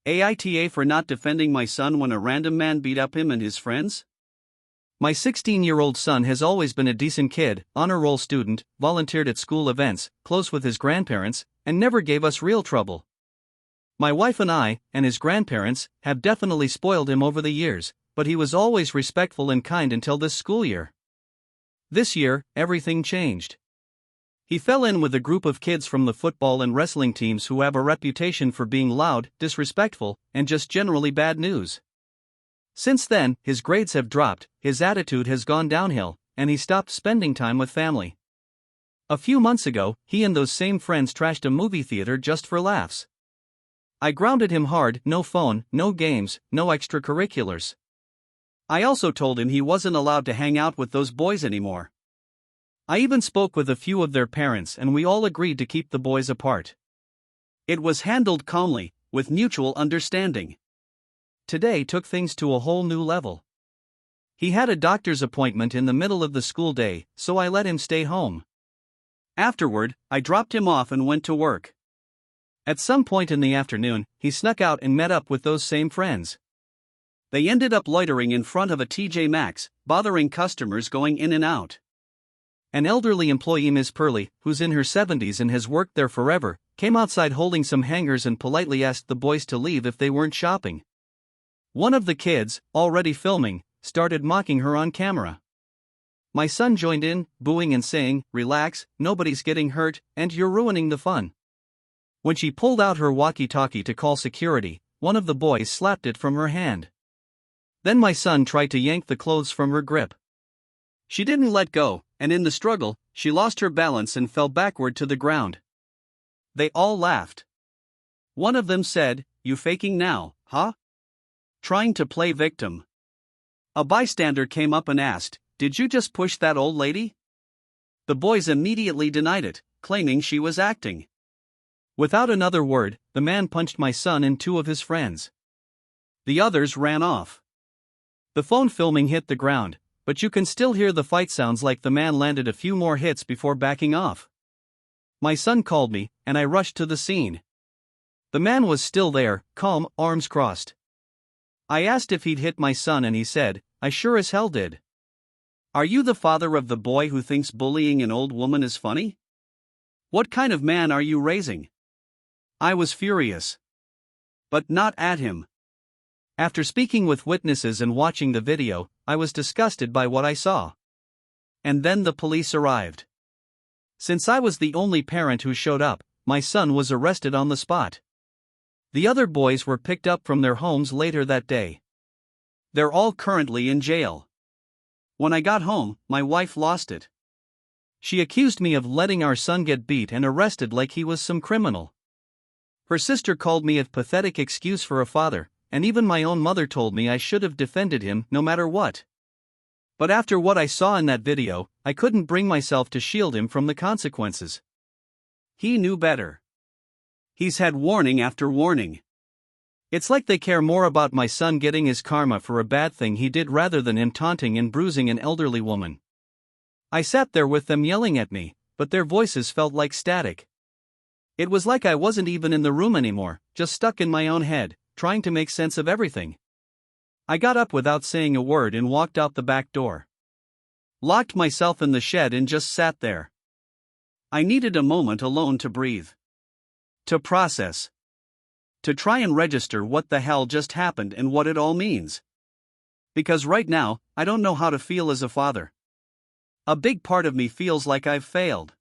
AITA for not defending my son when a random man beat up him and his friends? My 16-year-old son has always been a decent kid, honor roll student, volunteered at school events, close with his grandparents, and never gave us real trouble. My wife and I, and his grandparents, have definitely spoiled him over the years, but he was always respectful and kind until this school year. This year, everything changed. He fell in with a group of kids from the football and wrestling teams who have a reputation for being loud, disrespectful, and just generally bad news. Since then, his grades have dropped, his attitude has gone downhill, and he stopped spending time with family. A few months ago, he and those same friends trashed a movie theater just for laughs. I grounded him hard: no phone, no games, no extracurriculars. I also told him he wasn't allowed to hang out with those boys anymore. I even spoke with a few of their parents and we all agreed to keep the boys apart. It was handled calmly, with mutual understanding. Today took things to a whole new level. He had a doctor's appointment in the middle of the school day, so I let him stay home. Afterward, I dropped him off and went to work. At some point in the afternoon, he snuck out and met up with those same friends. They ended up loitering in front of a TJ Maxx, bothering customers going in and out. An elderly employee, Ms. Purley, who's in her 70s and has worked there forever, came outside holding some hangers and politely asked the boys to leave if they weren't shopping. One of the kids, already filming, started mocking her on camera. My son joined in, booing and saying, "Relax, nobody's getting hurt, and you're ruining the fun." When she pulled out her walkie-talkie to call security, one of the boys slapped it from her hand. Then my son tried to yank the clothes from her grip. She didn't let go, and in the struggle, she lost her balance and fell backward to the ground. They all laughed. One of them said, "You faking now, huh? Trying to play victim." A bystander came up and asked, "Did you just push that old lady?" The boys immediately denied it, claiming she was acting. Without another word, the man punched my son and two of his friends. The others ran off. The phone filming hit the ground, but you can still hear the fight sounds like the man landed a few more hits before backing off. My son called me, and I rushed to the scene. The man was still there, calm, arms crossed. I asked if he'd hit my son and he said, "I sure as hell did." "Are you the father of the boy who thinks bullying an old woman is funny? What kind of man are you raising?" I was furious. But not at him. After speaking with witnesses and watching the video, I was disgusted by what I saw. And then the police arrived. Since I was the only parent who showed up, my son was arrested on the spot. The other boys were picked up from their homes later that day. They're all currently in jail. When I got home, my wife lost it. She accused me of letting our son get beat and arrested like he was some criminal. Her sister called me a pathetic excuse for a father, and even my own mother told me I should have defended him no matter what. But after what I saw in that video, I couldn't bring myself to shield him from the consequences. He knew better. He's had warning after warning. It's like they care more about my son getting his karma for a bad thing he did rather than him taunting and bruising an elderly woman. I sat there with them yelling at me, but their voices felt like static. It was like I wasn't even in the room anymore, just stuck in my own head, trying to make sense of everything. I got up without saying a word and walked out the back door. Locked myself in the shed and just sat there. I needed a moment alone to breathe. To process. To try and register what the hell just happened and what it all means. Because right now, I don't know how to feel as a father. A big part of me feels like I've failed.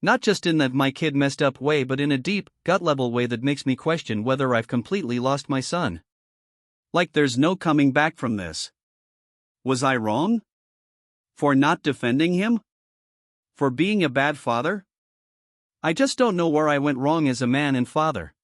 Not just in that my kid messed up way, but in a deep, gut-level way that makes me question whether I've completely lost my son. Like there's no coming back from this. Was I wrong? For not defending him? For being a bad father? I just don't know where I went wrong as a man and father.